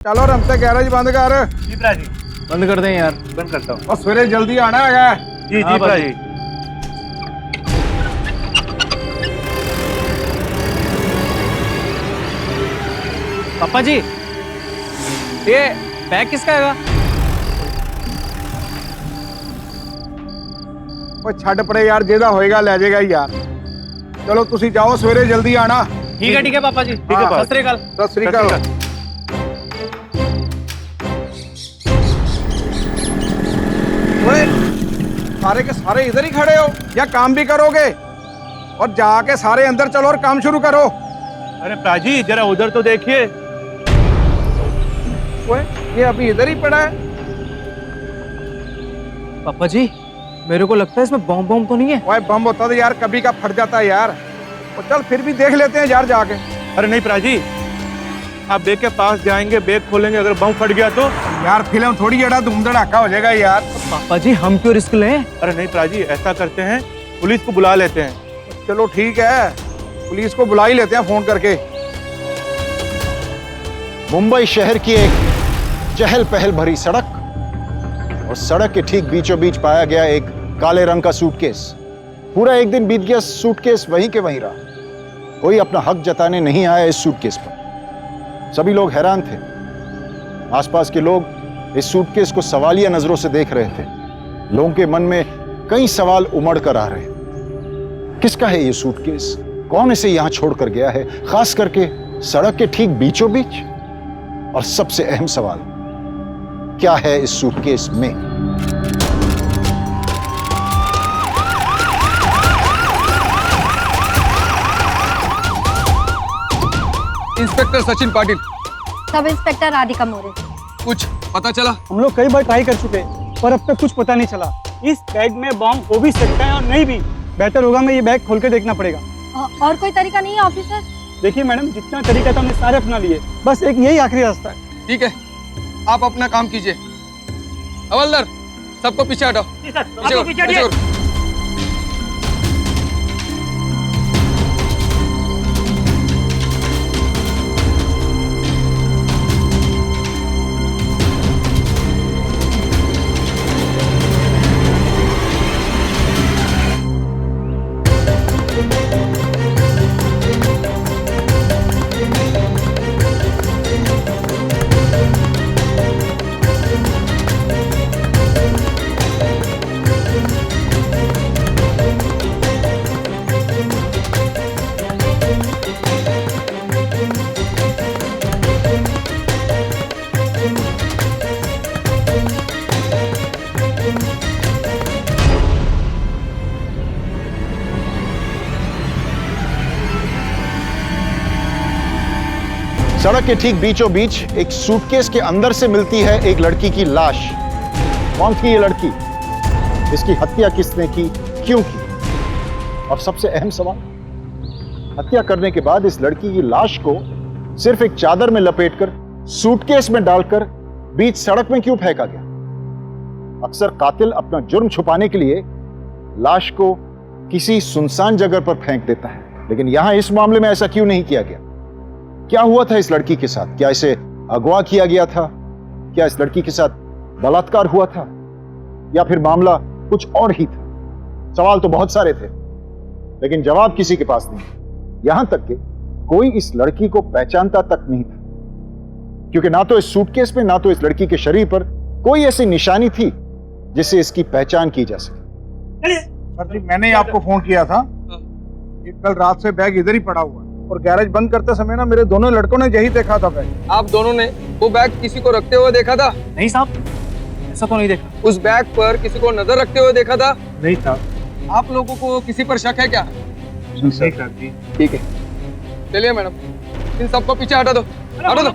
चलो रमते गैरेज बंद कर। जी भरा जी। बंद कर दें यार। बंद करता हूँ। और सवेरे जल्दी आना है। जी हाँ, जी भरा भाजी। जी। पापा जी, ये बैग किसका हैगा? ਉਹ ਛੱਡ ਪਰੇ ਯਾਰ, ਜਿਹਦਾ ਹੋਏਗਾ ਲੈ ਜਾਏਗਾ ਯਾਰ। ਚਲੋ ਤੁਸੀਂ ਜਾਓ, ਸਵੇਰੇ ਜਲਦੀ ਆਣਾ। ठीक है पापा जी। है, हाँ, पापा। सत श्री अकाल। सत श्री अकाल। ओए, सारे के सारे इधर ही खड़े हो या काम भी करोगे? और जाके सारे अंदर चलो और काम शुरू करो। अरे भरा जी जरा उधर तो देखिए। ओए, ये अभी इधर ही पड़ा है। पापा जी, मेरे को लगता है इसमें बम बम तो नहीं है। ओए, बम होता तो यार कभी का फट जाता है यार। और चल फिर भी देख लेते हैं यार जाके। अरे नहीं भरा जी, आप बैग के पास जाएंगे, बैग खोलेंगे, अगर बम फट गया तो? यार फिल्म थोड़ी जड़ा धूम धड़ाका हो जाएगा यार। पापा जी हम क्यों रिस्क लें? अरे नहीं भरा जी, ऐसा करते हैं, पुलिस को बुला लेते हैं। चलो ठीक है, पुलिस को बुला ही लेते हैं फोन करके। मुंबई शहर की एक चहल पहल भरी सड़क, और सड़क के ठीक बीचों बीच पाया गया एक काले रंग का सूटकेस। पूरा एक दिन बीत गया, सूटकेस वहीं के वहीं रहा। कोई अपना हक जताने नहीं आया इस सूटकेस पर। सभी लोग हैरान थे। आसपास के लोग इस सूटकेस को सवालिया नजरों से देख रहे थे। लोगों के मन में कई सवाल उमड़ कर आ रहे। किसका है ये सूटकेस? कौन इसे यहां छोड़कर गया है, खास करके सड़क के ठीक बीचों बीच? और सबसे अहम सवाल, क्या है इस सूटकेस में? Inspector Sachin Patil. Sub inspector Radhika मोरे। कुछ पता चला? हम लोग कई बार ट्राई कर चुके पर अब तक कुछ पता नहीं चला। इस बैग में बॉम्ब हो भी सकता है और नहीं भी। बेहतर होगा मैं ये बैग खोल के देखना पड़ेगा। और कोई तरीका नहीं है ऑफिसर? देखिए मैडम, जितना तरीका था हमने सारे अपना लिए, बस एक यही आखिरी रास्ता है। ठीक है, आप अपना काम कीजिए। हवलदार, सबको पीछे हटाओ। पीछे करो। सड़क के ठीक बीचों बीच एक सूटकेस के अंदर से मिलती है एक लड़की की लाश। कौन थी ये लड़की? इसकी हत्या किसने की, क्यों की? और सबसे अहम सवाल, हत्या करने के बाद इस लड़की की लाश को सिर्फ एक चादर में लपेटकर सूटकेस में डालकर बीच सड़क में क्यों फेंका गया? अक्सर कातिल अपना जुर्म छुपाने के लिए लाश को किसी सुनसान जगह पर फेंक देता है, लेकिन यहां इस मामले में ऐसा क्यों नहीं किया गया? क्या हुआ था इस लड़की के साथ? क्या इसे अगवा किया गया था? क्या इस लड़की के साथ बलात्कार हुआ था, या फिर मामला कुछ और ही था? सवाल तो बहुत सारे थे, लेकिन जवाब किसी के पास नहीं। यहां तक कि कोई इस लड़की को पहचानता तक नहीं था, क्योंकि ना तो इस सूटकेस में, ना तो इस लड़की के शरीर पर कोई ऐसी निशानी थी जिससे इसकी पहचान की जा सके। सर जी, मैंने आपको फोन किया था कि कल रात से बैग इधर ही पड़ा हुआ है, और गैरेज बंद करते समय ना मेरे दोनों लड़कों ने यही देखा था बैग। आप दोनों ने वो बैग किसी को रखते हुए देखा था? नहीं साहब, ऐसा तो नहीं देखा। उस बैग पर किसी को नजर रखते हुए देखा था? नहीं था। आप लोगों को किसी पर शक है क्या? नहीं सर जी। ठीक है, चलिए मैडम, इन सबको पीछे हटा दो। हटा दो।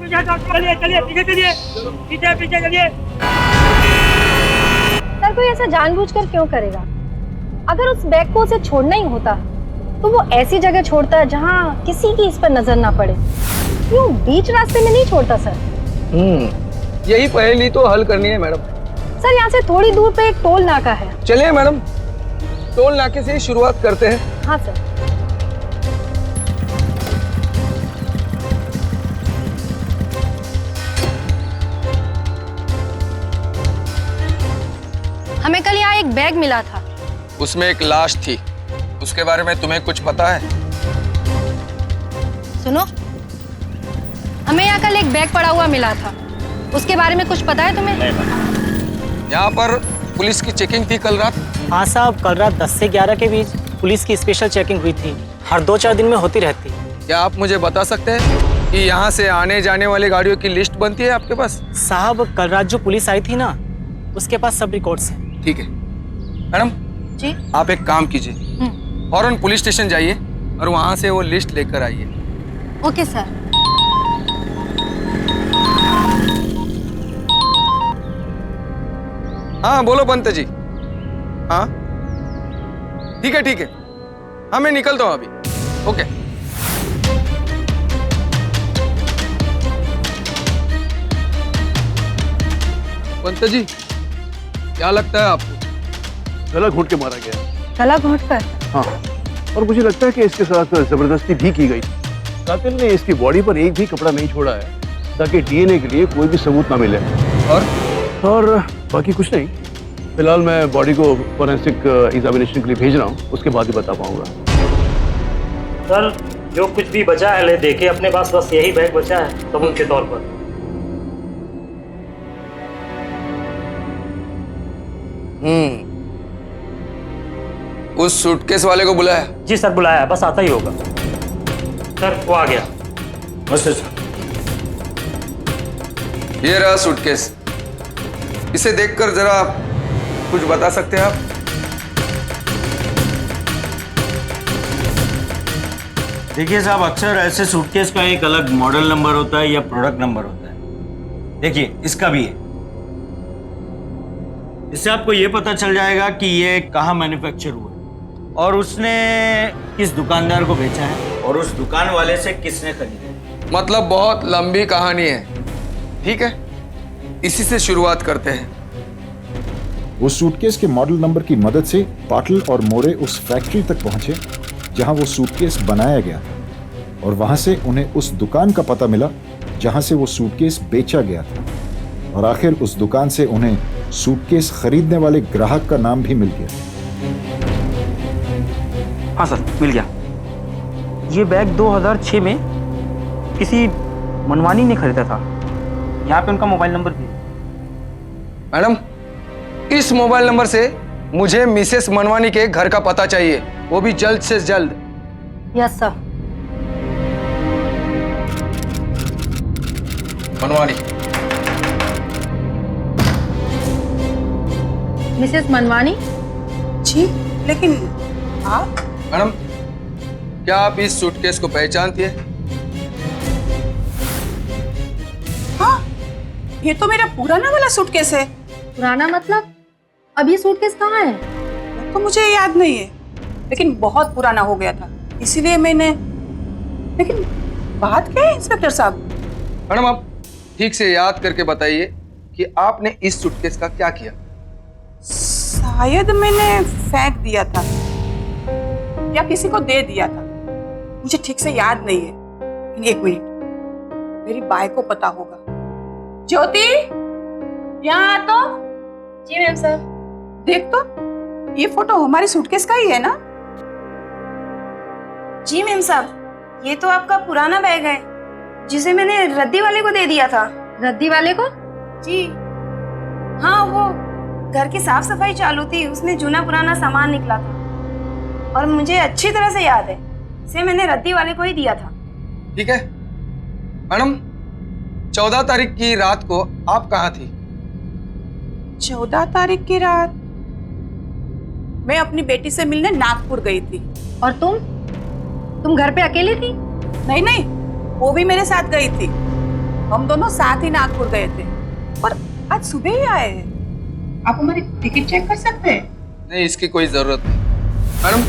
सर, कोई ऐसा जानबूझकर क्यों करेगा? अगर उस बैग को उसे छोड़ना ही होता तो वो ऐसी जगह छोड़ता है जहाँ किसी की इस पर नजर ना पड़े। क्यों बीच रास्ते में नहीं छोड़ता सर? यही पहेली तो हल करनी है मैडम। सर, यहाँ से थोड़ी दूर पे एक टोल नाका है। चलिए मैडम, टोल नाके से ही शुरुआत करते हैं। हाँ सर। हमें कल यहाँ एक बैग मिला था। उसमें एक लाश थी, उसके बारे में तुम्हें कुछ पता है? सुनो, हमें यहाँ कल एक बैग पड़ा हुआ मिला था, उसके बारे में कुछ पता है तुम्हें? यहाँ पर पुलिस की चेकिंग थी कल रात। हाँ साहब, कल रात 10 से 11 के बीच पुलिस की स्पेशल चेकिंग हुई थी। हर 2-4 दिन में होती रहती। क्या आप मुझे बता सकते हैं कि यहाँ से आने जाने वाली गाड़ियों की लिस्ट बनती है आपके पास? साहब, कल रात जो पुलिस आई थी ना, उसके पास सब रिकॉर्ड्स हैं। ठीक है मैडम जी। आप एक काम कीजिए, फौरन पुलिस स्टेशन जाइए और वहाँ से वो लिस्ट लेकर आइए। Okay sir. हाँ बोलो पंत जी। हाँ ठीक है, हाँ मैं निकलता हूँ अभी। ओके। पंत जी क्या लगता है आपको? गला घोट के मारा गया। गला घोट कर? हाँ, और मुझे लगता है कि इसके साथ जबरदस्ती भी की गई। कातिल ने इसकी बॉडी पर एक भी कपड़ा नहीं छोड़ा है ताकि डीएनए के लिए कोई भी सबूत ना मिले। और बाकी कुछ नहीं। फिलहाल मैं बॉडी को फोरेंसिक एग्जामिनेशन के लिए भेज रहा हूँ, उसके बाद ही बता पाऊंगा। सर, जो कुछ भी बचा है ले देखिए अपने पास, बस यही बैग बचा है सबूत के तौर पर। उस सूटकेस वाले को बुलाया? जी सर, बुलाया है, बस आता ही होगा। सर वो आ गया। बस ये रहा सूटकेस। इसे देखकर जरा कुछ बता सकते हैं आप? देखिए साहब, अक्सर ऐसे सूटकेस का एक अलग मॉडल नंबर होता है या प्रोडक्ट नंबर होता है। देखिए इसका भी है। इससे आपको ये पता चल जाएगा कि ये कहाँ मैन्युफैक्चर हुआ है और उसने किस दुकानदार को बेचा है और उस दुकान वाले से किसने खरीदा। मतलब बहुत लंबी कहानी है। ठीक है, इसी से शुरुआत करते हैं। उस सूटकेस के मॉडल नंबर की मदद से पाटिल और मोरे उस फैक्ट्री तक पहुंचे जहां वो सूटकेस बनाया गया और वहां से उन्हें उस दुकान का पता मिला जहां से वो सूटकेस बेचा गया था और आखिर उस दुकान से उन्हें सूटकेस खरीदने वाले ग्राहक का नाम भी मिल गया। हाँ सर, मिल गया। ये बैग 2006 में किसी मनवानी ने खरीदा था। यहाँ पे उनका मोबाइल नंबर भी है। मैडम, इस मोबाइल नंबर से मुझे मिसेस मनवानी के घर का पता चाहिए, वो भी जल्द से जल्द। Yes sir. Manwani. Mrs Manwani? जी, लेकिन आप? मैडम, क्या आप इस सूटकेस को पहचानती है? हाँ, ये तो मेरा पुराना वाला सूटकेस है। पुराना मतलब? अब ये सूटकेस कहाँ है? वो तो मुझे याद नहीं है, लेकिन बहुत पुराना हो गया था, इसीलिए मैंने। लेकिन बात क्या है इंस्पेक्टर साहब? मैडम, आप ठीक से याद करके बताइए कि आपने इस सूटकेस का क्या किया? शायद मैंने फेंक दिया था या किसी को दे दिया था, मुझे ठीक से याद नहीं है। लेकिन एक मिनट, मेरी बाई को पता होगा। ज्योति, यहाँ आ तो। जी मैम सर। देख तो, ये फोटो हमारी सूटकेस का ही है ना? जी मैम साहब, ये तो आपका पुराना बैग है जिसे मैंने रद्दी वाले को दे दिया था। रद्दी वाले को? जी हाँ, वो घर की साफ सफाई चालू थी, उसमें जूना पुराना सामान निकला था और मुझे अच्छी तरह से याद है, इसे मैंने रद्दी वाले को ही दिया था। ठीक है मैडम, 14 तारीख की रात को आप कहाँ थी? 14 तारीख की रात मैं अपनी बेटी से मिलने नागपुर गई थी। और तुम घर पे अकेली थी? नहीं नहीं, वो भी मेरे साथ गई थी। हम दोनों साथ ही नागपुर गए थे और आज सुबह ही आए हैं। आप हमारी टिकट चेक कर सकते हैं? नहीं, इसकी कोई जरूरत नहीं। मैडम,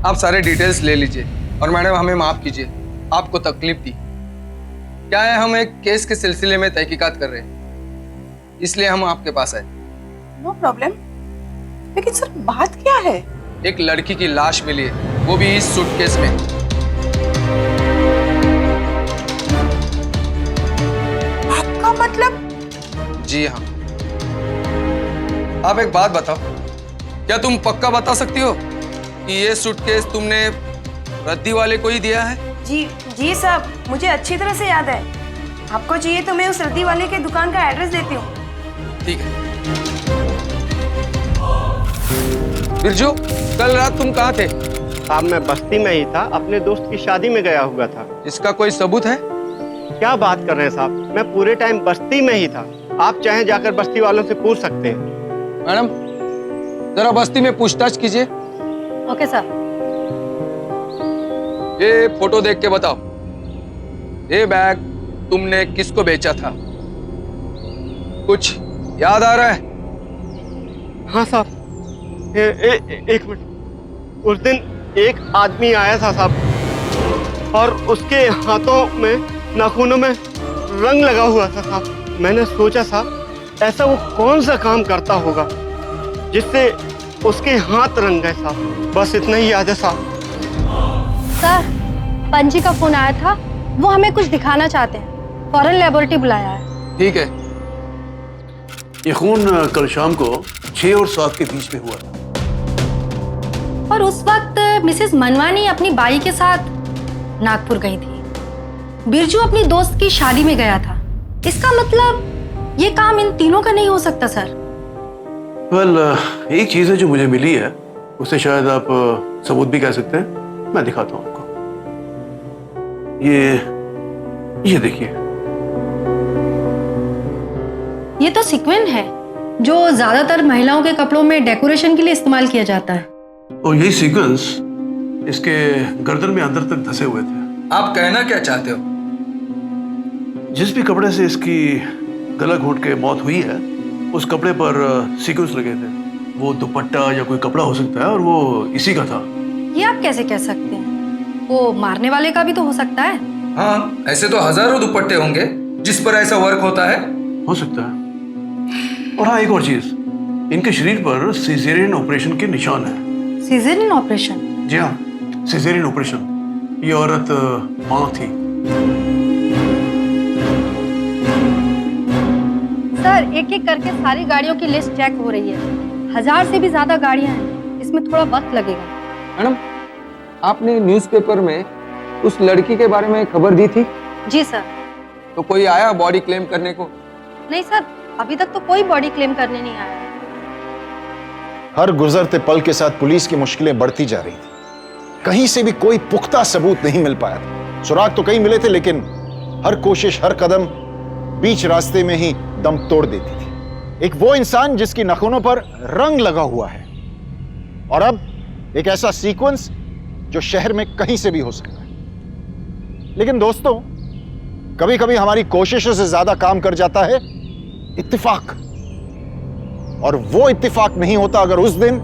आप सारे डिटेल्स ले लीजिए और मैडम हमें माफ कीजिए, आपको तकलीफ दी। क्या है, हम एक केस के सिलसिले में तहकीकात कर रहे हैं, इसलिए हम आपके पास आए। No problem. लेकिन सर बात क्या है? एक लड़की की लाश मिली है, वो भी इस सूटकेस में। आपका मतलब? जी हाँ। आप एक बात बताओ, क्या तुम पक्का बता सकती हो कि ये सूटकेस तुमने रद्दी वाले को ही दिया है? जी जी साहब, मुझे अच्छी तरह से याद है। आपको चाहिए तो मैं उस रद्दी वाले के दुकान का एड्रेस देती हूँ। ठीक है। बिरजू, कल रात तुम कहाँ थे? साहब मैं बस्ती में ही था, अपने दोस्त की शादी में गया हुआ था। इसका कोई सबूत है? क्या बात कर रहे हैं साहब, मैं पूरे टाइम बस्ती में ही था। आप चाहें जाकर बस्ती वालों से पूछ सकते हैं। मैडम, जरा बस्ती में पूछताछ कीजिए। Okay sir. ये फोटो देख के बताओ, ये बैग तुमने किसको बेचा था? कुछ याद आ रहा है? हाँ साहब, एक मिनट। उस दिन एक आदमी आया था साहब, और उसके हाथों में, नाखूनों में रंग लगा हुआ था साहब। मैंने सोचा साहब, ऐसा वो कौन सा काम करता होगा जिससे उसके हाथ रंग गए साहब। बस इतना ही याद है साहब। सर, पंजी का फोन आया था, वो हमें कुछ दिखाना चाहते हैं। फौरन लेबोरेटरी बुलाया है। ठीक है। ये खून कल शाम को 6 और 7 के बीच में हुआ था। और उस वक्त मिसेस मनवानी अपनी बाई के साथ नागपुर गई थी। बिरजू अपनी दोस्त की शादी में गया था। इसका मतलब ये काम इन तीनों का नहीं हो सकता सर। वेल, एक चीज है जो मुझे मिली है, उसे शायद आप सबूत भी कह सकते हैं। मैं दिखाता हूं आपको। ये देखिए, ये तो सीक्वेंस है जो ज्यादातर महिलाओं के कपड़ों में डेकोरेशन के लिए इस्तेमाल किया जाता है। और यही सीक्वेंस इसके गर्दन में अंदर तक धंसे हुए थे। आप कहना क्या चाहते हो? जिस भी कपड़े से इसकी गला घोट के मौत हुई है, उस कपड़े पर सीक्वेंस लगे थे। वो दुपट्टा या कोई कपड़ा हो सकता है, और वो इसी का था। ये आप कैसे कह सकते हैं? वो मारने वाले का भी तो हो सकता है। हाँ, ऐसे तो हजारों दुपट्टे होंगे जिस पर ऐसा वर्क होता है। हो सकता है। और हाँ, एक और चीज, इनके शरीर पर सिजेरियन ऑपरेशन के निशान है। Caesarean operation? जी हाँ, सिजेरियन ऑपरेशन। ये औरत मां थी। सर, एक एक करके सारी गाड़ियों की लिस्ट चेक हो रही है। 1000 से भी ज्यादा गाड़ियां हैं, इसमें थोड़ा वक्त लगेगा। मैडम, आपने न्यूज़पेपर में उस लड़की के बारे में खबर दी थी? जी सर। तो कोई आया बॉडी क्लेम करने को? नहीं सर, अभी तक तो कोई बॉडी क्लेम करने नहीं आया है। हर गुजरते पल के साथ पुलिस की मुश्किलें बढ़ती जा रही थी। कहीं से भी कोई पुख्ता सबूत नहीं मिल पाया था। सुराग तो कई मिले थे, लेकिन हर कोशिश, हर कदम बीच रास्ते में ही दम तोड़ देती थी। एक वो इंसान जिसकी नाखूनों पर रंग लगा हुआ है, और अब एक ऐसा सीक्वेंस जो शहर में कहीं से भी हो सकता है। लेकिन दोस्तों, कभी कभी हमारी कोशिशों से ज्यादा काम कर जाता है इत्तेफाक। और वो इत्तेफाक नहीं होता अगर उस दिन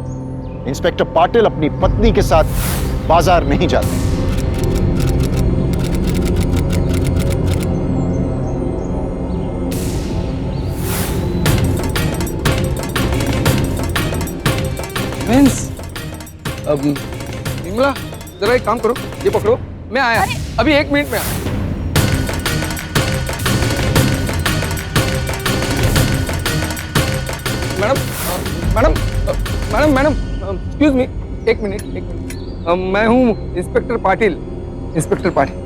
इंस्पेक्टर पाटिल अपनी पत्नी के साथ बाजार नहीं जाते। अब विमला, जरा एक काम करो, ये पकड़ो, मैं आया। अभी 1 मिनट में आया। Madam, madam, madam, madam, excuse me, एक मिनट। मैं हूँ inspector Patil. Inspector Patil.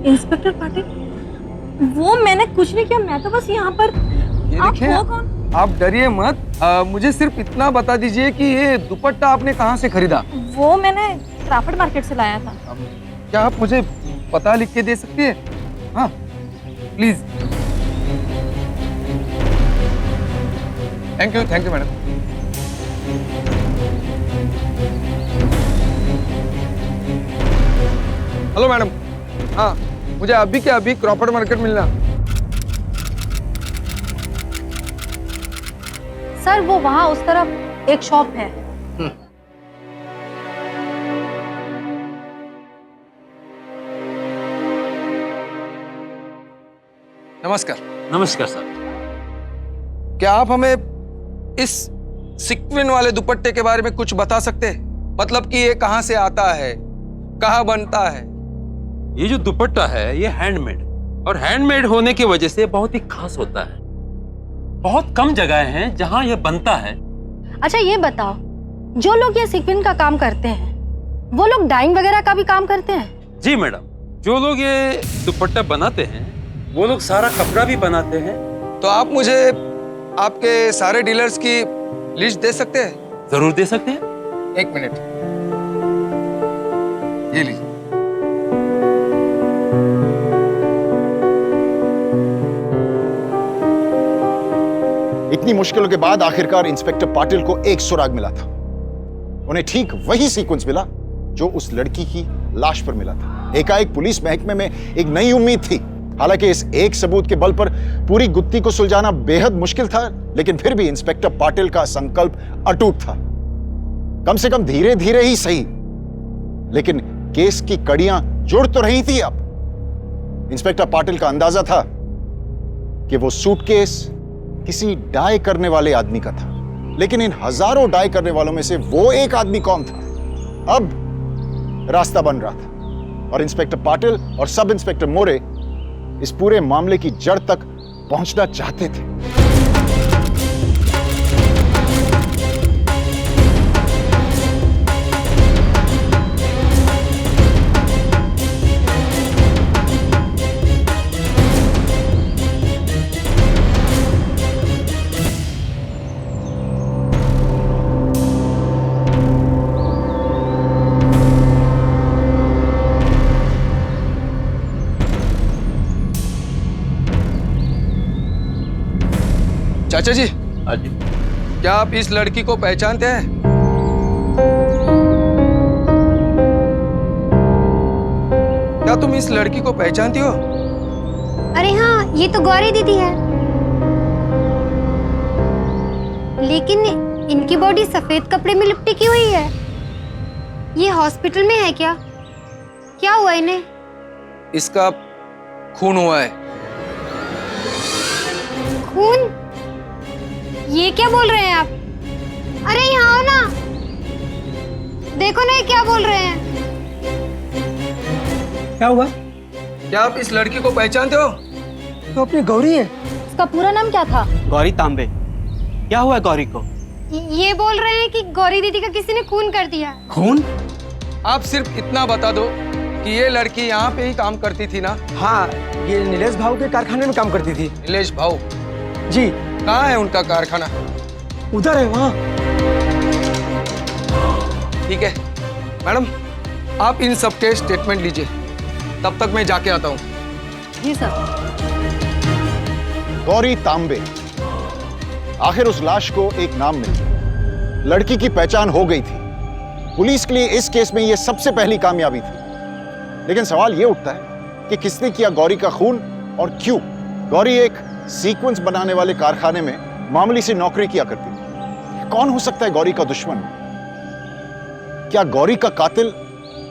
Inspector Patil? वो मैंने कुछ नहीं किया, मैं तो बस यहाँ पर। ये आप देखिए, हो कौन? आप डरिए मत। मुझे सिर्फ इतना बता दीजिए कि ये दुपट्टा आपने कहाँ से खरीदा? वो मैंने क्राफर्ड मार्केट से लाया था। क्या आप मुझे पता लिख के दे सकती है? हाँ, please. Thank you madam. Hello madam, हाँ, मुझे अभी क्या अभी क्रॉफर्ड मार्केट मिलना। सर, वो वहाँ उस तरफ एक शॉप है। नमस्कार। नमस्कार सर। क्या आप हमें इस सीक्वेंस वाले दुपट्टे के बारे में कुछ बता सकते हैं? मतलब कि ये कहाँ से आता है, कहाँ बनता है? ये जो दुपट्टा है ये हैंडमेड, और हैंडमेड होने की वजह से बहुत ही खास होता है। बहुत कम जगह हैं जहां यह बनता है, अच्छा ये बताओ, जो लोग ये सीक्वेंस का काम करते हैं वो लोग डाइंग वगैरह का भी काम करते हैं? जी मैडम, जो लोग ये दुपट्टा बनाते हैं वो लोग सारा कपड़ा भी बनाते हैं। तो आप मुझे आपके सारे डीलर्स की लिस्ट दे सकते हैं? जरूर दे सकते हैं। एक मिनट, ये लीजिए। इतनी मुश्किलों के बाद आखिरकार इंस्पेक्टर पाटिल को एक सुराग मिला था। उन्हें ठीक वही सीक्वेंस मिला जो उस लड़की की लाश पर मिला था। एकाएक पुलिस महकमे में एक नई उम्मीद थी। हालांकि इस एक सबूत के बल पर पूरी गुत्थी को सुलझाना बेहद मुश्किल था, लेकिन फिर भी इंस्पेक्टर पाटिल का संकल्प अटूट था। कम से कम धीरे धीरे ही सही, लेकिन केस की कड़ियां जुड़ तो रही थी। अब इंस्पेक्टर पाटिल का अंदाजा था कि वो सूटकेस किसी डाई करने वाले आदमी का था, लेकिन इन हजारों डाई करने वालों में से वो एक आदमी कौन था? अब रास्ता बन रहा था और इंस्पेक्टर पाटिल और सब इंस्पेक्टर मोरे इस पूरे मामले की जड़ तक पहुंचना चाहते थे। चाचा जी, हाँ जी। क्या आप इस लड़की को पहचानते हैं? क्या तुम इस लड़की को पहचानती हो? अरे हाँ, ये तो गौरी दीदी है। लेकिन इनकी बॉडी सफेद कपड़े में लिपटी की हुई है। ये हॉस्पिटल में है क्या? क्या हुआ इन्हें? इसका खून हुआ है। खून? ये क्या बोल रहे हैं आप? अरे यहाँ आओ ना, देखो ना ये क्या बोल रहे हैं। क्या हुआ? क्या आप इस लड़की को पहचानते हो? तो अपनी गौरी है। उसका पूरा नाम क्या था? गौरी तांबे। क्या हुआ गौरी को? ये बोल रहे हैं कि गौरी दीदी का किसी ने खून कर दिया। खून? आप सिर्फ इतना बता दो कि ये लड़की यहाँ पे ही काम करती थी ना? हाँ, ये नीलेश भाऊ के कारखाने में काम करती थी। नीलेश भाऊ? जी। कहाँ है उनका कारखाना? उधर है, वहाँ। ठीक है मैडम, आप इन सब के स्टेटमेंट लीजिए, तब तक मैं जाके आता हूँ। जी सर। गौरी तांबे। आखिर उस लाश को एक नाम मिल गया, लड़की की पहचान हो गई थी। पुलिस के लिए इस केस में यह सबसे पहली कामयाबी थी। लेकिन सवाल यह उठता है कि किसने किया गौरी का खून और क्यों? गौरी एक सीक्वेंस बनाने वाले कारखाने में मामूली सी नौकरी किया करती थी। कौन हो सकता है गौरी का दुश्मन? क्या गौरी का कातिल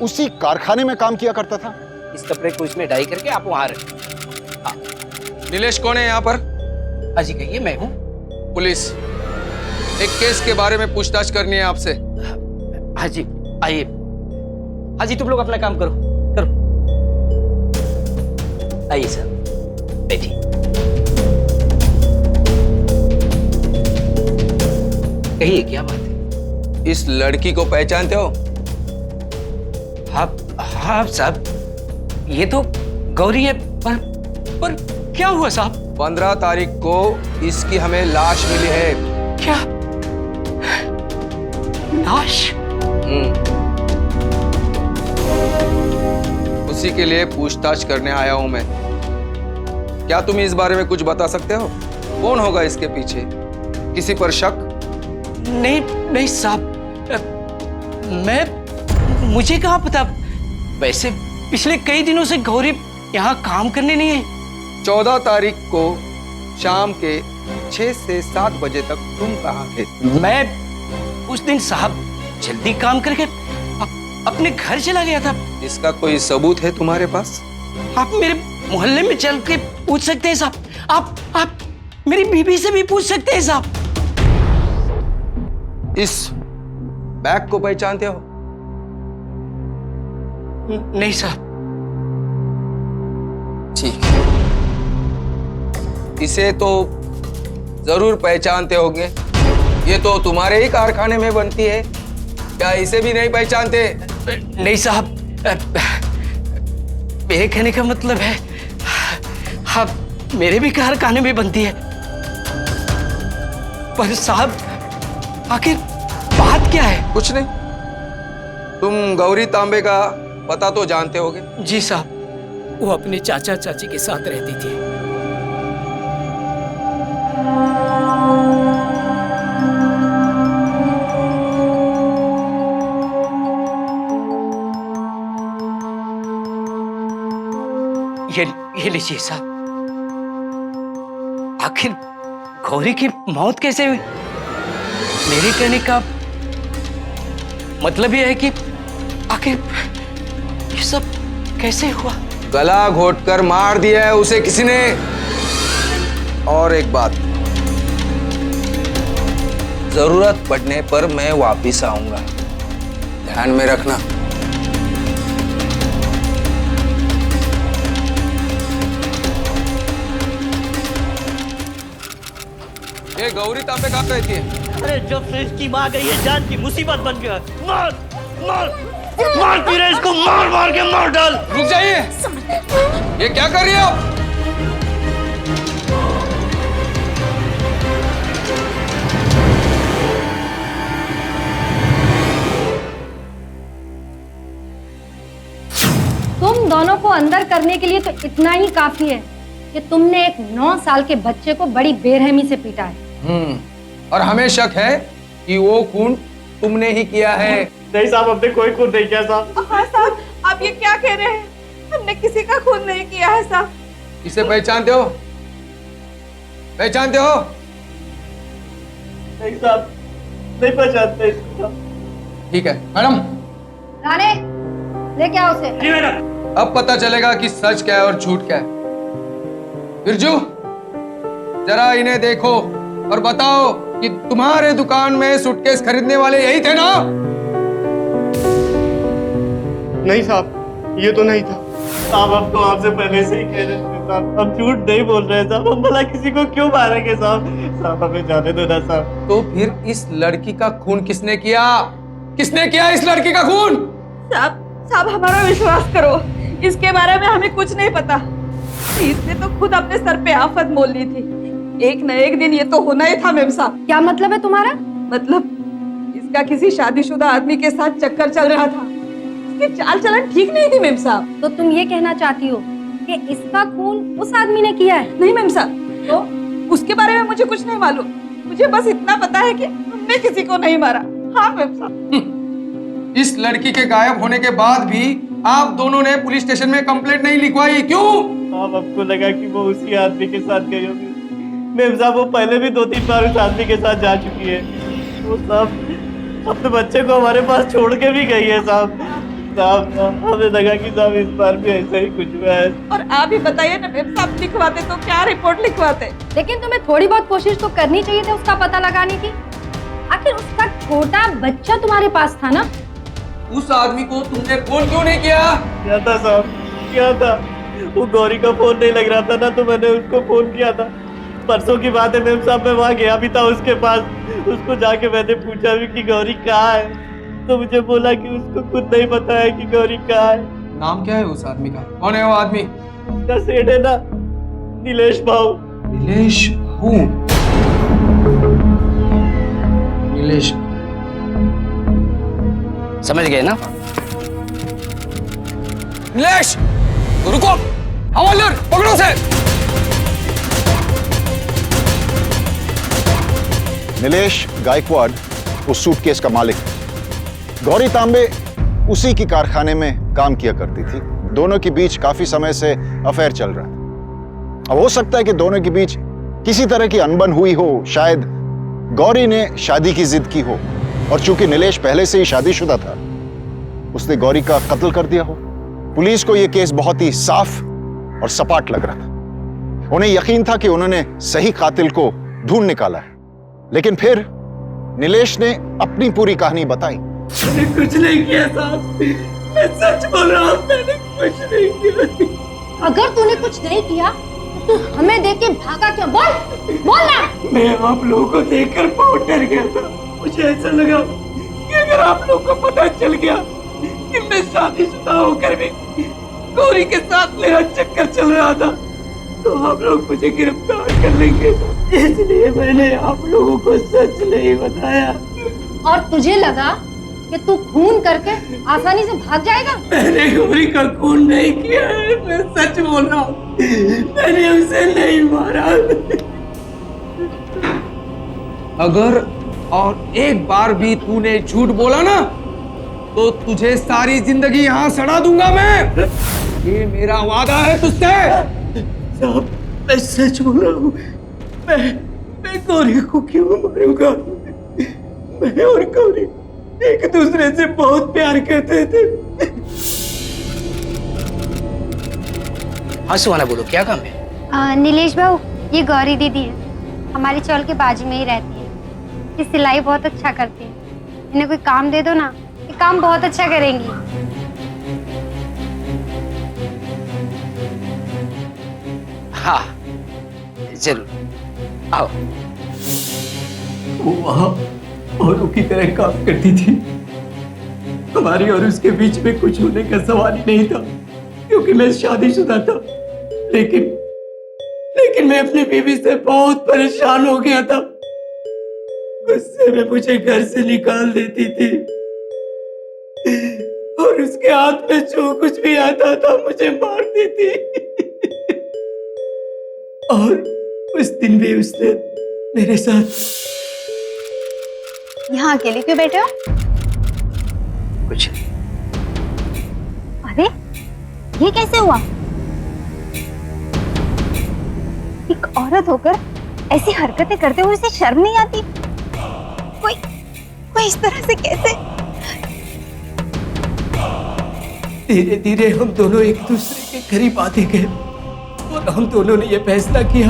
उसी कारखाने में काम किया करता था? इस कपड़े को इसमें डाई करके आप वहां रखें। नीलेश कौन है यहाँ पर? हाँ जी कहिए। मैं हूँ पुलिस। एक केस के बारे में पूछताछ करनी है आपसे। हाँ जी आइए। हाँ जी तुम लोग अपना काम करो करो। आइए सर, बैठिए। कहिए क्या बात है? इस लड़की को पहचानते हो? हाँ साहब, ये तो गौरी है। पर क्या हुआ साहब? 15 तारीख को इसकी हमें लाश मिली है। क्या लाश? उसी के लिए पूछताछ करने आया हूं मैं। क्या तुम इस बारे में कुछ बता सकते हो? कौन होगा इसके पीछे? किसी पर शक? नहीं साहब, मुझे कहाँ पता। वैसे पिछले कई दिनों से गौरी यहाँ काम करने नहीं है। 14 तारीख को शाम के 6 से 7 बजे तक तुम कहाँ थे? मैं उस दिन साहब जल्दी काम करके अपने घर चला गया था। इसका कोई सबूत है तुम्हारे पास? आप मेरे मोहल्ले में चल के पूछ सकते हैं साहब। आप मेरी बीवी से भी पूछ सकते हैं साहब। इस बैग को पहचानते हो? नहीं साहब। ठीक, इसे तो जरूर पहचानते होंगे। ये तो तुम्हारे ही कारखाने में बनती है, क्या इसे भी नहीं पहचानते? नहीं साहब, मेरे कहने का मतलब है हाँ मेरे भी कारखाने में बनती है। पर साहब आखिर बात क्या है? कुछ नहीं, तुम गौरी तांबे का पता तो जानते होगे। जी साहब, वो अपने चाचा चाची के साथ रहती थी। ये लीजिए साहब। आखिर गौरी की मौत कैसे हुई? मेरे कहने का मतलब ये है कि आखिर ये सब कैसे हुआ? गला घोटकर मार दिया है उसे किसी ने। और एक बात, जरूरत पड़ने पर मैं वापिस आऊंगा, ध्यान में रखना। ये गौरी तांबे कहाँ रहती है? अरे जब से इसकी माँ गई है जान की मुसीबत बन गया। मार मार मार पीरे इसको, मार मार के मार डाल। रुक जाइए, ये क्या कर रही हो आप? तुम दोनों को अंदर करने के लिए तो इतना ही काफी है कि तुमने एक 9 साल के बच्चे को बड़ी बेरहमी से पीटा है। और हमें शक है कि वो खून तुमने ही किया है। नहीं साहब, हमने कोई खून नहीं किया साहब। हाँ साहब, आप ये क्या कह रहे हैं? हमने किसी का खून नहीं किया है साहब। इसे पहचानते हो? पहचानते हो? नहीं साहब, नहीं पहचानते इसको। ठीक है मैडम, राणे लेके आओ उसे। जी मैडम। अब पता चलेगा कि सच क्या है और झूठ क्या है। बिरजू, जरा इन्हें देखो और बताओ कि तुम्हारे दुकान में सूटकेस खरीदने वाले यही थे ना? नहीं साहब, ये तो नहीं था साहब। हम तो आपसे पहले से ही कह रहे थे साहब, हम झूठ नहीं बोल रहे साहब। हम भला किसी को क्यों मारेंगे साहब? साहब हमें जाने दो ना साहब। तो फिर इस लड़की का खून किसने किया? किसने किया इस लड़की का खून? साहब हमारा विश्वास करो, इसके बारे में हमें कुछ नहीं पता। इसने तो खुद अपने सर पे आफत मोल ली थी। एक न एक दिन ये तो होना ही था मेम साहब। क्या मतलब है तुम्हारा? मतलब इसका किसी शादीशुदा आदमी के साथ चक्कर चल रहा था। इसकी चाल चलन ठीक नहीं थी मेम साहब। तो तुम ये कहना चाहती हो कि इसका खून उस आदमी ने किया है? नहीं मेम साहब, तो उसके बारे में मुझे कुछ नहीं मालूम। मुझे बस इतना पता है कि हमने किसी को नहीं मारा। हाँ मेम साहब। इस लड़की के गायब होने के बाद भी आप दोनों ने पुलिस स्टेशन में कंप्लेंट नहीं लिखवाई, क्यों? साहब हमको लगा कि वो उसी आदमी के साथ गई होगी। मेम साहब वो पहले भी 2-3 बार उस आदमी के साथ जा चुकी है। वो साहब अपने बच्चे को हमारे पास छोड़ के भी गई है साहब। साहब हमें लगा कि साहब इस बार भी ऐसा ही कुछ हुआ है। और आप ही बताइए ना मेम साहब, लिखवाते तो क्या रिपोर्ट लिखवाते? लेकिन तुम्हें थोड़ी बहुत कोशिश तो करनी चाहिए थी उसका पता लगाने की। आखिर उसका छोटा बच्चा तुम्हारे पास था ना? उस आदमी को तुमने फोन क्यों नहीं किया? क्या था साहब, क्या था? वो गौरी का फोन नहीं लग रहा था ना, तो मैंने उसको फोन किया था। परसों की बात है मेम साहब, मैं वहाँ गया भी था उसके पास। उसको जाके मैंने पूछा भी कि गौरी कहाँ है, तो मुझे बोला कि उसको खुद नहीं पता है कि गौरी कहाँ है। नाम क्या है उस आदमी का? कौन है वो आदमी? उसका सेठ है ना, नीलेश भाऊ। नीलेश भाऊ? नीलेश, समझ गए ना? नीलेश रुको, हवलदार पकड़ो उसे। नीलेश गायकवाड़ उस सूटकेस का मालिक है। गौरी तांबे उसी की कारखाने में काम किया करती थी। दोनों के बीच काफी समय से अफेयर चल रहा था। अब हो सकता है कि दोनों के बीच किसी तरह की अनबन हुई हो। शायद गौरी ने शादी की जिद की हो, और चूंकि नीलेश पहले से ही शादीशुदा था, उसने गौरी का कत्ल कर दिया हो। पुलिस को यह केस बहुत ही साफ और सपाट लग रहा था। उन्हें यकीन था कि उन्होंने सही कातिल को ढूंढ निकाला है। लेकिन फिर नीलेश ने अपनी पूरी कहानी बताई। मैंने कुछ नहीं किया साहब, मैं सच बोल रहा हूँ, मैंने कुछ नहीं किया। अगर तूने कुछ नहीं किया तो तू हमें देख के भागा क्यों? बोल बोल ना। मैं आप लोगों को देखकर बहुत डर गया था। मुझे ऐसा लगा कि अगर आप लोगों को पता चल गया कि मैं शादीशुदा होकर भी गौरी के साथ मेरा चक्कर चल रहा था तो आप लोग मुझे गिरफ्तार कर लेंगे, इसलिए मैंने आप लोगों को सच नहीं बताया। और तुझे लगा कि तू खून करके आसानी से भाग जाएगा? मैंने गौरी का खून नहीं किया है, मैं सच बोल रहा हूँ। मैंने उसे नहीं मारा। अगर और एक बार भी तूने झूठ बोला ना तो तुझे सारी जिंदगी यहाँ सड़ा दूंगा मैं। ये मेरा वादा है तुझसे। साहब, मैं सच बोल रहा हूँ। मैं गौरी को क्यों मारूंगा? मैं और गौरी एक दूसरे से बहुत प्यार करते थे। हाँ सुहाना, बोलो क्या काम है? नीलेश बाबू, ये गौरी दीदी है, हमारी चौल के बाजू में ही रहती है। ये सिलाई बहुत अच्छा करती है, इन्हें कोई काम दे दो ना, ये काम बहुत अच्छा करेंगी। हाँ जरूर, आओ। वो वहाँ औरों की तरह काम करती थी, हमारी और उसके बीच में कुछ होने का सवाल ही नहीं था क्योंकि मैं शादीशुदा था। लेकिन मैं अपनी बीवी से बहुत परेशान हो गया था। गुस्से में मुझे घर से निकाल देती थी और उसके हाथ में जो कुछ भी आता था मुझे मारती थी। और उस दिन भी उसने मेरे साथ। यहाँ अकेले क्यों बैठे हो? कुछ अरे ये कैसे हुआ? एक औरत होकर ऐसी हरकतें करते हुए उसे शर्म नहीं आती? कोई इस तरह से कैसे? धीरे धीरे हम दोनों एक दूसरे के करीब आते गए और हम दोनों ने यह फैसला किया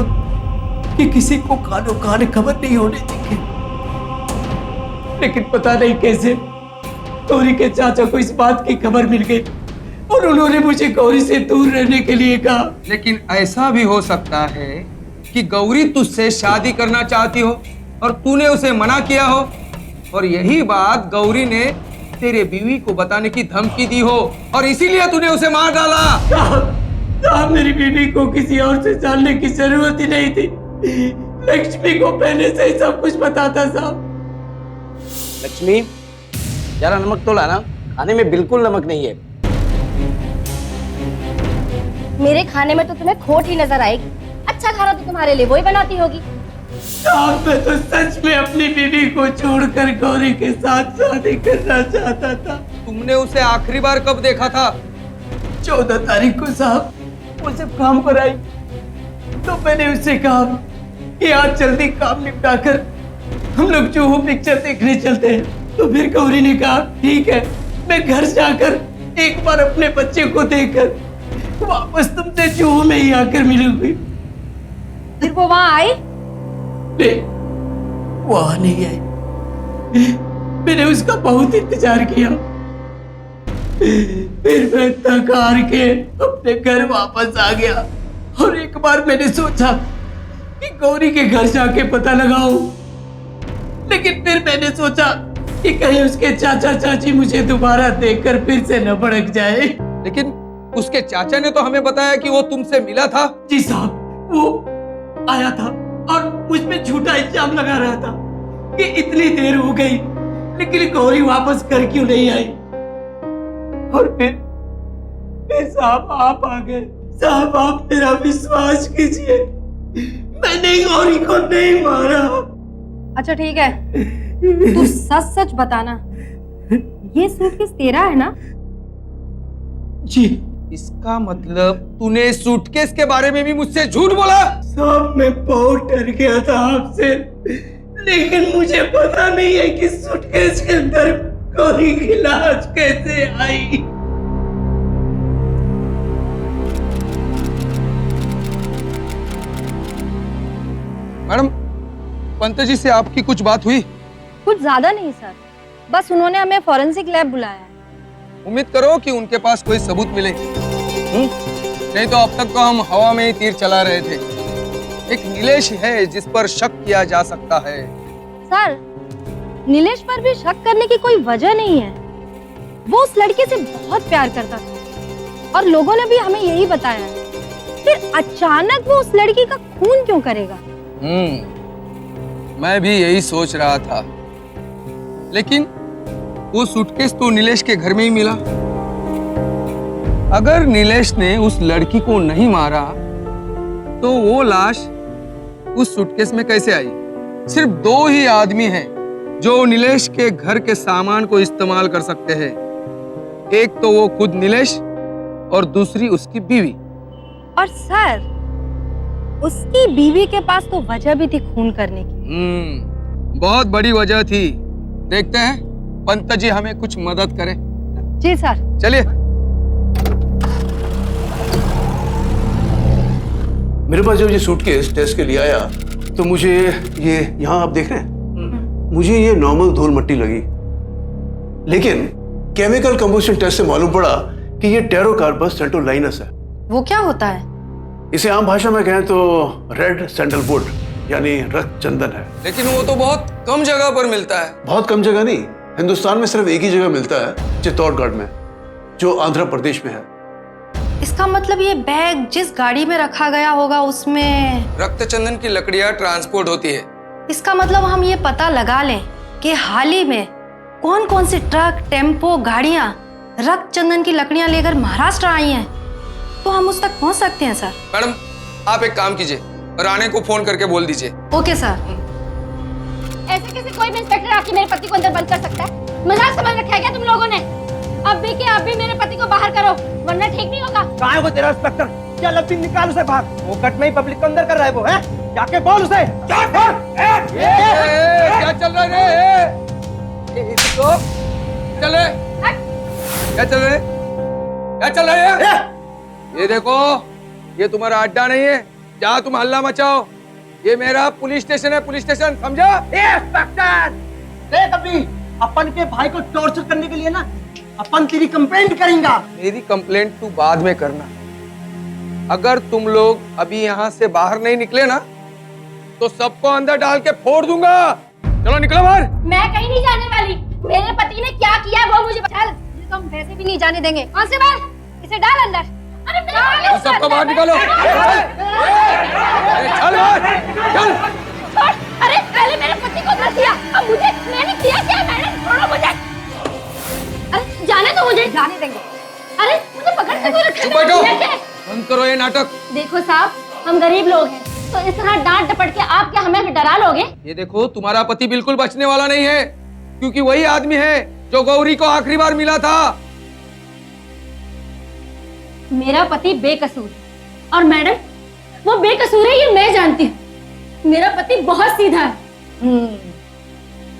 कि किसी को कानो कान खबर नहीं होने देंगे। लेकिन पता नहीं कैसे गौरी के चाचा को इस बात की खबर मिल गई और उन्होंने मुझे गौरी से दूर रहने के लिए कहा। लेकिन ऐसा भी हो सकता है कि गौरी तुझसे शादी करना चाहती हो और तूने उसे मना किया हो और यही बात गौरी ने तेरे बीवी को बताने की धमकी दी हो और इसीलिए तूने उसे मार डाला। साहब, मेरी बीवी को किसी और से जानने की जरूरत ही नहीं थी। लक्ष्मी को पहले से ही सब कुछ पता था साहब। लक्ष्मी, जरा नमक तो लाना, खाने में बिल्कुल नमक नहीं है। मेरे खाने में तो तुम्हें खोट ही नजर आएगी। अच्छा खाना तो तुम्हारे लिए वो ही बनाती होगी। साहब, मैं तो सच में अपनी बीवी को छोड़कर गौरी के साथ शादी करना चाहता था। तुमने उसे आखिरी बार कब देखा था? 14 तारीख को साहब, वो जब काम पर आई तो मैंने उससे कहा कि आज जल्दी काम निपटाकर हम लोग जुहू पिक्चर देखने चलते हैं। तो फिर गौरी ने कहा ठीक है, मैं घर जाकर एक बार अपने बच्चे को देखकर वापस तुमसे जुहू में ही आकर मिलूंगी। फिर वो वहाँ आई? नहीं, वहाँ नहीं आई। मैंने उसका बहुत इंतजार किया। फिर मैं थक हार के अपने घर वापस आ गया और एक बार मैंने सोचा कि गौरी के घर जाके पता लगाऊं, लेकिन फिर मैंने सोचा कि कहीं उसके चाचा चाची मुझे दोबारा देखकर फिर से न भड़क जाए। लेकिन उसके चाचा ने तो हमें बताया कि वो तुमसे मिला था। जी साहब, वो आया था और मुझ पे झूठा इल्जाम लगा रहा था कि इतनी देर हो गई लेकिन गौरी वापस घर क्यों नहीं आई। और फिर साहब आप आ गए। साहब, आप मेरा विश्वास कीजिए, मैंने गौरी को नहीं मारा। अच्छा ठीक है, तू सच सच बताना, ये सूटकेस तेरा है ना? जी। इसका मतलब तूने सूटकेस के बारे में भी मुझसे झूठ बोला? साहब, मैं बहुत डर गया था आपसे, लेकिन मुझे पता नहीं है कि सूटकेस के अंदर गौरी की लाश कैसे आई। मैडम, पंत जी से आपकी कुछ बात हुई? कुछ ज्यादा नहीं सर, बस उन्होंने हमें फॉरेंसिक लैब बुलाया है। उम्मीद करो कि उनके पास कोई सबूत मिले। नहीं तो अब तक तो हम हवा में ही तीर चला रहे थे। एक नीलेश है जिस पर शक किया जा सकता है। सर, नीलेश पर भी शक करने की कोई वजह नहीं है। वो उस लड़के से बहुत प्यार करता था और लोगों ने भी हमें यही बताया। फिर अचानक वो उस लड़की का खून क्यों करेगा? मैं भी यही सोच रहा था, लेकिन वो सूटकेस तो नीलेश के घर में ही मिला। अगर नीलेश ने उस लड़की को नहीं मारा तो वो लाश उस सूटकेस में कैसे आई? सिर्फ 2 ही आदमी हैं जो नीलेश के घर के सामान को इस्तेमाल कर सकते हैं। एक तो वो खुद नीलेश और दूसरी उसकी बीवी। और सर, उसकी बीवी के पास तो वजह भी थी खून करने की। बहुत बड़ी वजह थी। देखते हैं पंत जी हमें कुछ मदद करें। जी सर। चलिए। मेरे पास जब ये सूटकेस टेस्ट के लिए आया तो मुझे ये यहाँ आप देख रहे हैं, मुझे ये नॉर्मल धूल मट्टी लगी, लेकिन केमिकल कंपोजिशन टेस्ट से मालूम पड़ा कि ये टेरोकार्पस सेंटोलाइनस है। वो क्या होता है? इसे आम भाषा में कहें तो रेड सैंडलवुड यानी रक्त चंदन है। लेकिन वो तो बहुत कम जगह पर मिलता है। बहुत कम जगह नहीं, हिंदुस्तान में सिर्फ एक ही जगह मिलता है, चित्तौड़गढ़ में, जो आंध्र प्रदेश में है। इसका मतलब ये बैग जिस गाड़ी में रखा गया होगा उसमें रक्त चंदन की लकड़ियां ट्रांसपोर्ट होती है। इसका मतलब हम ये पता लगा लें कि हाल ही में कौन कौन सी ट्रक, टेम्पो, गाड़ियां रक्त चंदन की लकड़ियां लेकर महाराष्ट्र आई हैं, तो हम उस तक पहुंच सकते हैं। सर, मैडम आप एक काम कीजिए, राणे को फोन करके बोल दीजिए। Okay sir. ऐसे कैसे कोई भी इंस्पेक्टर आके मेरे पति को अंदर बंद कर सकता है? मजाक समझ रखा है क्या तुम लोगों ने? अब भी मेरे पति को बाहर करो, वरना ठीक नहीं होगा। कहाँ है वो तेरा इंस्पेक्टर? क्या लपटी निकाल उसे बाहर। वो कट में ही पब्लिक को अंदर कर रहा है वो, है? जाके बोल उसे। क्या चल रहा है? क्या चल रहा है? ये देखो, ये तुम्हारा अड्डा नहीं है जहाँ तुम हल्ला मचाओ। ये मेरा पुलिस स्टेशन है, पुलिस स्टेशन, समझा? इंस्पेक्टर देख, अभी अपन के भाई को टॉर्चर करने के लिए ना अपन तेरी कंप्लेंट करेंगे। मेरी कंप्लेंट तू बाद में करना। अगर तुम लोग अभी यहाँ से बाहर नहीं निकले ना तो सबको अंदर डाल के फोड़ दूंगा। चलो निकलो बाहर। मैं कहीं नहीं जाने वाली। मेरे पति ने क्या किया वो मुझे बता। तो हम वैसे भी नहीं जाने देंगे। कौन से बाहर? इसे डाल अंदर। अरे सबको बाहर निकालो। चल बाहर, चल। अरे पहले मेरे पति को धर दिया, अब मुझे। मैंने किया क्या? मैडम छोड़ो मुझे। अरे जाने दो मुझे। जाने देंगे। अरे मुझे पकड़ के कोई रखा है। बंद करो ये नाटक। देखो साहब, हम गरीब लोग हैं, तो इस तरह डांट डपट के आप क्या हमें डरा लोगे? ये देखो, तुम्हारा पति बिल्कुल बचने वाला नहीं है, क्योंकि वही आदमी है जो गौरी को आखिरी बार मिला था। मेरा पति बेकसूर है। और मैडम, वो बेकसूर है ये मैं जानती हूँ। मेरा पति बहुत सीधा है।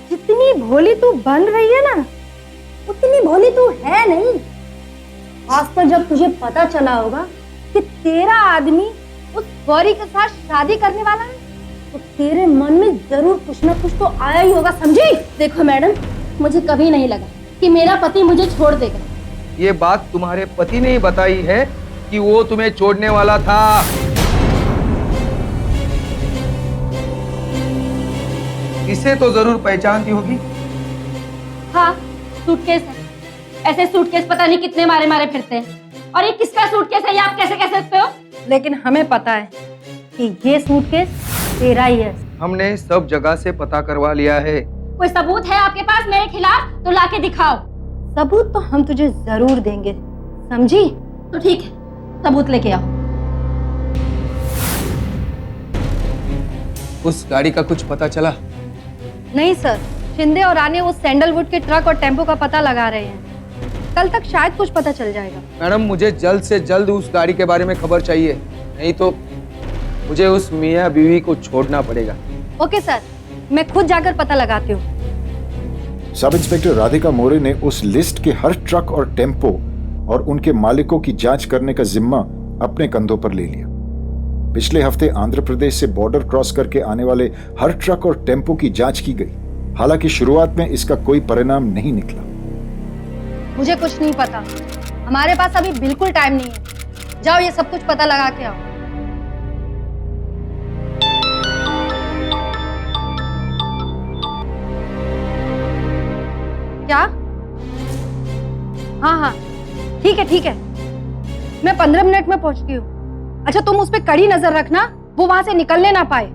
जितनी भोली तू बन रही है ना, उतनी भोली तू है नहीं। आज पर जब तुझे पता चला होगा कि तेरा आदमी उस गौरी के साथ शादी करने वाला है, तो तेरे मन में जरूर कुछ ना कुछ तो आया ही होगा, समझी? देखो मैडम, मुझे कभी नहीं लगा कि मेरा पति मुझे छोड़ देगा। ये बात तुम्हारे पति ने ही बताई है कि वो तुम्हें छोड़ने वाला था। इसे तो जरूर पहचानती होगी। हाँ, सूटकेस है। ऐसे सूटकेस पता नहीं कितने मारे मारे फिरते हैं। और ये किसका सूटकेस है ये आप कैसे कह सकते हो? लेकिन हमें पता है कि ये सूटकेस तेरा ही है। हमने सब जगह से पता करवा लिया है। कोई सबूत है आपके पास मेरे खिलाफ तो लाके दिखाओ। सबूत तो हम तुझे जरूर देंगे, समझी? तो ठीक है, सबूत लेके आओ। उस गाड़ी का कुछ पता चला? नहीं सर, शिंदे और राणे उस सैंडलवुड के ट्रक और टेम्पो का पता लगा रहे हैं। कल तक शायद कुछ पता चल जाएगा। मैडम, मुझे जल्द से जल्द उस गाड़ी के बारे में खबर चाहिए, नहीं तो मुझे उस मियाँ बीवी को छोड़ना पड़ेगा। ओके सर, मैं खुद जाकर पता लगाती हूँ। सब इंस्पेक्टर राधिका मोरे ने उस लिस्ट के हर ट्रक और टेम्पो और उनके मालिकों की जांच करने का जिम्मा अपने कंधों पर ले लिया। पिछले हफ्ते आंध्र प्रदेश से बॉर्डर क्रॉस करके आने वाले हर ट्रक और टेम्पो की जांच की गई। हालांकि शुरुआत में इसका कोई परिणाम नहीं निकला। मुझे कुछ नहीं पता, हमारे पास अभी बिल्कुल टाइम नहीं है। जाओ ये सब कुछ पता लगा के आओ। क्या? हाँ हाँ ठीक है मैं 15 मिनट में पहुंचती हूँ। अच्छा तुम उस पर कड़ी नजर रखना, वो वहां से निकलने ना पाए।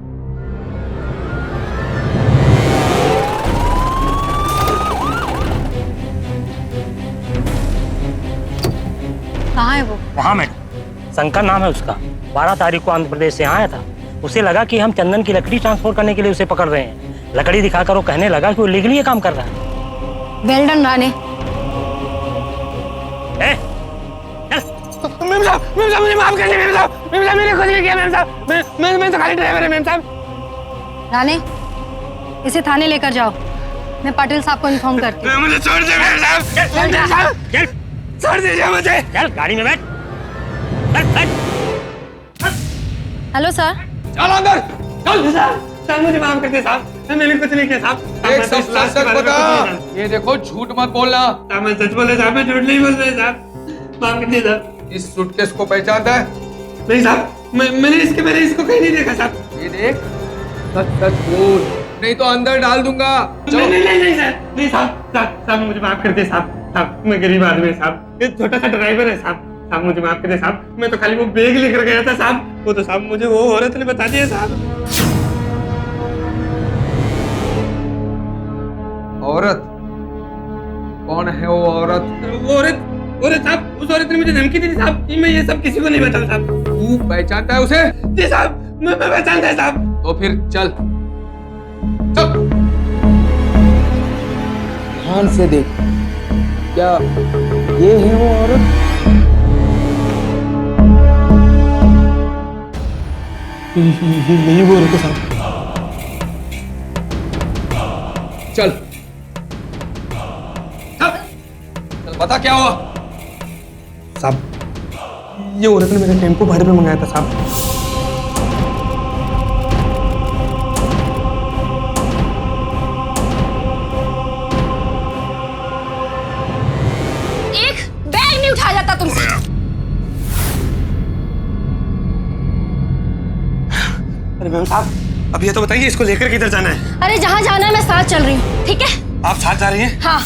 कहाँ है वो? वहाँ मैडम, शंकर नाम है उसका। 12 तारीख को आंध्र प्रदेश से आया था। उसे लगा कि हम चंदन की लकड़ी ट्रांसपोर्ट करने के लिए उसे पकड़ रहे हैं। लकड़ी दिखाकर वो कहने लगा कि वो लीगली ये काम कर रहा है। Well done Rane. मैम साहब मुझे माफ कर दीजिए मैम साहब। मैम साहब मैंने कुछ नहीं किया मैम साहब। मैं तो खाली ड्राइवर है मैम साहब। राणे इसे थाने लेकर जाओ, मैं पाटिल साहब को इन्फॉर्म करती हूँ। मुझे छोड़ दीजिए मैम साहब। मैम साहब छोड़ दीजिए मुझे। चल गाड़ी में बैठ। Hello sir. चल अंदर चल। साहब मुझे माफ कर दीजिए साहब, मैंने कुछ नहीं किया साहब। एक सच सच बता। ये देखो झूठ मत बोलना। साहब मैं सच बोल रहा साहब, मैं झूठ नहीं बोल रहा साहब। माफ कर दीजिए साहब। इस सूटकेस को पहचानता है? नहीं साहब, मैंने इसको कहीं नहीं देखा साहब। ये देख, सच सच बोल, नहीं तो अंदर डाल दूंगा। नहीं साहब मुझे माफ कर दे साहब। मैं गरीब आदमी साहब, ये छोटा सा ड्राइवर है साहब। मुझे माफ कर दे साहब। मैं तो खाली वो बैग लेकर गया था साहब। वो तो साहब मुझे वो औरत ने बता दिया साहब। औरत? कौन है वो औरत? वो औरत साहब, उस औरत ने मुझे धमकी दी थी साहब कि मैं ये सब किसी को नहीं बताऊं साहब। तू पहचानता है उसे? जी साहब मैं पहचानता है साहब। तो फिर चल चल। ध्यान से देख, क्या ये है वो औरत? नहीं वो औरत है साहब। चल बता क्या हुआ? साहब ये औरत ने मेरा टेम्पो भाड़े पे मंगाया था साहब। एक बैग नहीं उठाया जाता तुमसे। अरे मैम साहब अब ये तो बताइए इसको लेकर किधर जाना है? अरे जहाँ जाना है मैं साथ चल रही हूँ, ठीक है? आप साथ जा रही हैं? हाँ।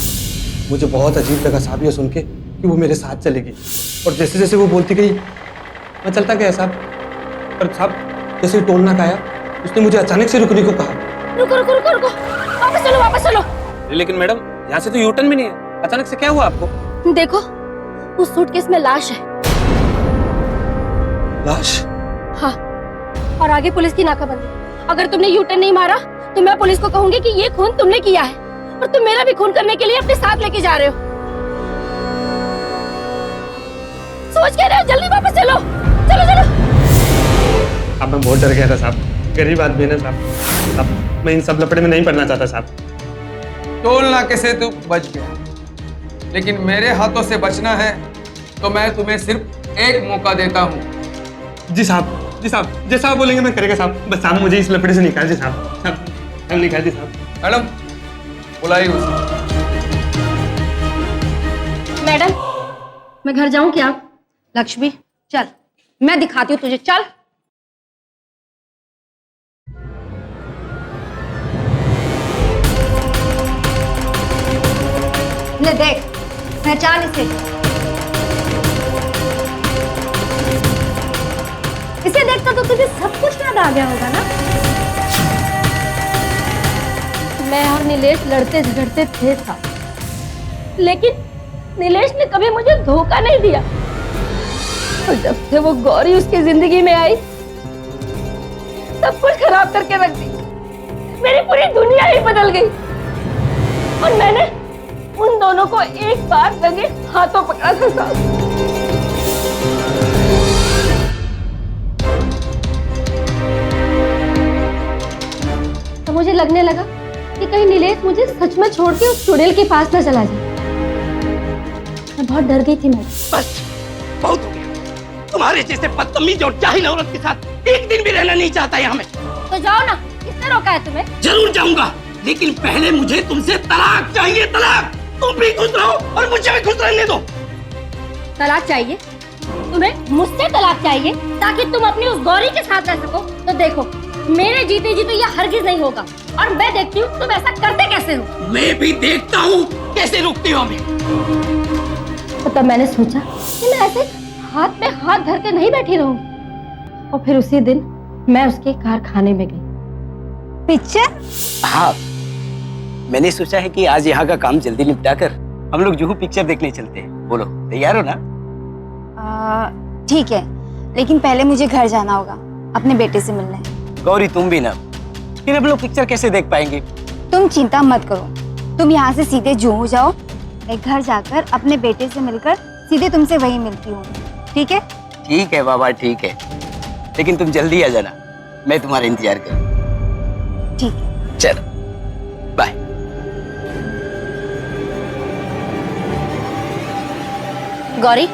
मुझे बहुत अजीब लगा साहब ये सुन के कि वो मेरे साथ चलेगी, और जैसे जैसे वो बोलती गई मैं चलता गया साहब। पर साहब जैसे टोल नाका आया उसने मुझे अचानक से रुकने को कहा। रुको रुको रुको रुको, वापस चलो। लेकिन मैडम यहाँ से तो यूटर्न भी नहीं है, अचानक से क्या हुआ आपको? देखो उस सूटकेस में लाश है। लाश? हाँ, और आगे पुलिस की नाकाबंदी। अगर तुमने यूटर्न नहीं मारा तो मैं पुलिस को कहूंगी कि ये खून तुमने किया है, और तुम मेरा भी खून करने के लिए अपने साथ लेके जा रहे हो। सोच के रहे हो, जल्दी वापस चलो। चलो अब मैं बहुत डर गया था साहब, गरीब आदमी है ना साहब। अब मैं इन सब लपड़े में नहीं पड़ना चाहता साहब। टोल नाके से तू बच गया, लेकिन मेरे हाथों से बचना है तो मैं तुम्हें सिर्फ एक मौका देता हूँ। जी साहब जैसा आप बोलेंगे मैं करेगा साहब। बस साहब मुझे इस लपड़े से निकाल दे साहब। हम निकाल दे साहब। मैडम बुलाइए उसे। मैडम मैं घर जाऊं क्या? लक्ष्मी चल, मैं दिखाती हूँ तुझे, चल। ले देख, पहचान इसे देखता तो तुझे सब कुछ याद आ गया होगा ना? मैं और नीलेश लड़ते झगड़ते थे साथ, लेकिन नीलेश ने कभी मुझे धोखा नहीं दिया। और जब से वो गौरी उसकी जिंदगी में आई सब कुछ खराब करके रख दी। मेरी पूरी दुनिया ही बदल गई, और मैंने उन दोनों को एक बार रंगे हाथों पकड़ा था साहब। तो मुझे लगने लगा कि कहीं नीलेश मुझे सच में छोड़ के उस चुड़ैल के पास न चला जाए। मैं बहुत डर गई थी। मैं बस बहुत हो गया। तुम्हारे जैसे बदतमीज और जाहिल औरत के साथ एक दिन भी रहना नहीं चाहता यहाँ में। तो जाओ ना, किसने रोका है तुम्हें? जरूर जाऊंगा, लेकिन पहले मुझे तुमसे तलाक चाहिए। तलाक। तुम भी खुश रहो और मुझे भी खुश रहने दो। तलाक चाहिए? तुम्हें मुझसे तलाक चाहिए ताकि तुम अपनी उस गौरी के साथ रह सको, तो देखो मेरे जीते जी तो ये हरगिज नहीं होगा। और मैं देखती हूँ तुम ऐसा करते कैसे हो। मैं भी देखता हूँ कैसे रुकती हो हमें। तो तब मैंने सोचा कि मैं ऐसे हाथ में हाथ धर के नहीं बैठी रहूंगी। और फिर उसी दिन मैं उसके कारखाने में गई। पिक्चर? हाँ, मैंने सोचा है कि आज यहाँ का काम जल्दी निपटा कर हम लोग जुहू पिक्चर देखने चलते हैं। बोलो तैयार हो ना? ठीक है, लेकिन पहले मुझे घर जाना होगा, अपने बेटे से मिलना है। गौरी तुम भी ना, फिर हम लोग पिक्चर कैसे देख पाएंगे? तुम चिंता मत करो, तुम यहाँ से सीधे जुहू जाओ, मैं घर जाकर अपने बेटे से मिलकर सीधे तुमसे वहीं मिलती हूँ, ठीक है? ठीक है बाबा, ठीक है, लेकिन तुम जल्दी आ जाना, मैं तुम्हारा इंतजार करूँ। ठीक है, चलो बाय। गौरी,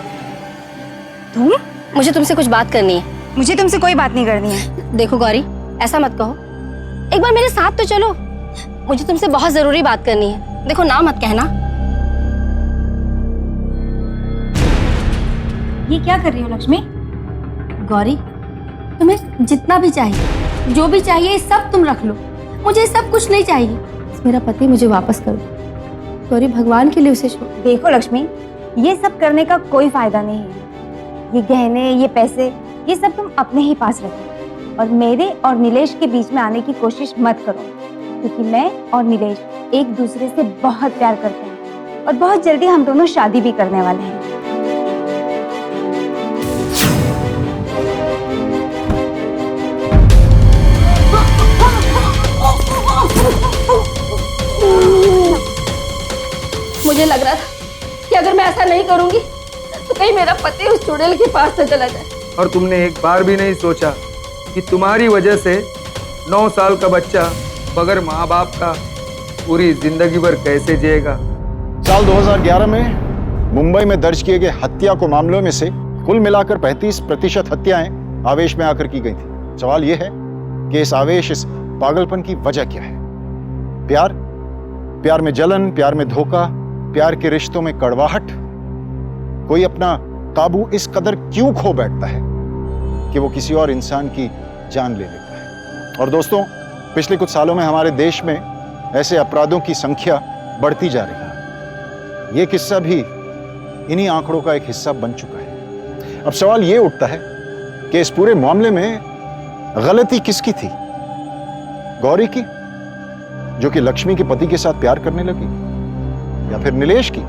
तुम? मुझे तुमसे कुछ बात करनी है। मुझे तुमसे कोई बात नहीं करनी है। देखो गौरी, ऐसा मत कहो, एक बार मेरे साथ तो चलो, मुझे तुमसे बहुत जरूरी बात करनी है। देखो ना मत कहना। ये क्या कर रही हो लक्ष्मी? गौरी, तुम्हें जितना भी चाहिए, जो भी चाहिए, सब तुम रख लो, मुझे सब कुछ नहीं चाहिए। मेरा पति मुझे वापस करो गौरी, भगवान के लिए उसे छोड़। देखो लक्ष्मी, ये सब करने का कोई फायदा नहीं है। ये गहने, ये पैसे, ये सब तुम अपने ही पास रखो और मेरे और नीलेश के बीच में आने की कोशिश मत करो, क्योंकि मैं और नीलेश एक दूसरे से बहुत प्यार करते हैं और बहुत जल्दी हम दोनों शादी भी करने वाले हैं। मुझे लग रहा था कि अगर मैं ऐसा नहीं करूंगी तो कहीं मेरा पति उस चुड़ैल के पास न चला जाए। और तुमने एक बार भी नहीं सोचा कि तुम्हारी वजह से 9 साल का बच्चा बगैर माँ बाप का पूरी जिंदगी भर कैसे जिएगा। साल 2011 में मुंबई में दर्ज किए गए हत्या को मामलों में से कुल मिलाकर 35% हत्याएं आवेश में आकर की गई थी। सवाल यह है कि इस आवेश, इस पागलपन की वजह क्या है? प्यार? प्यार में जलन, प्यार में धोखा, प्यार के रिश्तों में कड़वाहट। कोई अपना काबू इस कदर क्यों खो बैठता है कि वो किसी और इंसान की जान ले लेता है? और दोस्तों, पिछले कुछ सालों में हमारे देश में ऐसे अपराधों की संख्या बढ़ती जा रही है। ये किस्सा भी इन्हीं आंकड़ों का एक हिस्सा बन चुका है। अब सवाल ये उठता है कि इस पूरे मामले में गलती किसकी थी? गौरी की, जो कि लक्ष्मी के पति के साथ प्यार करने लगी, या फिर नीलेश की,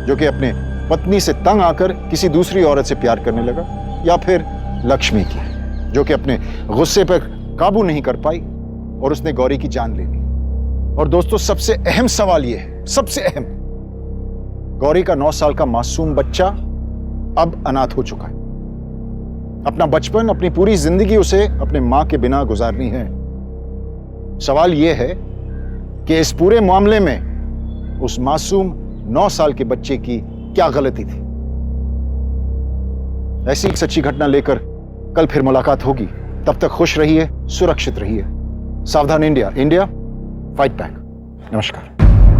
जो कि अपने पत्नी से तंग आकर किसी दूसरी औरत से प्यार करने लगा, या फिर लक्ष्मी की, जो कि अपने गुस्से पर काबू नहीं कर पाई और उसने गौरी की जान ले ली। और दोस्तों, सबसे अहम सवाल यह है, सबसे अहम, गौरी का 9 साल का मासूम बच्चा अब अनाथ हो चुका है। अपना बचपन, अपनी पूरी जिंदगी उसे अपने मां के बिना गुजारनी है। सवाल यह है कि इस पूरे मामले में उस मासूम 9 साल के बच्चे की क्या गलती थी? ऐसी एक सच्ची घटना लेकर कल फिर मुलाकात होगी। तब तक खुश रहिए, सुरक्षित रहिए। सावधान इंडिया, इंडिया फाइट बैक। नमस्कार।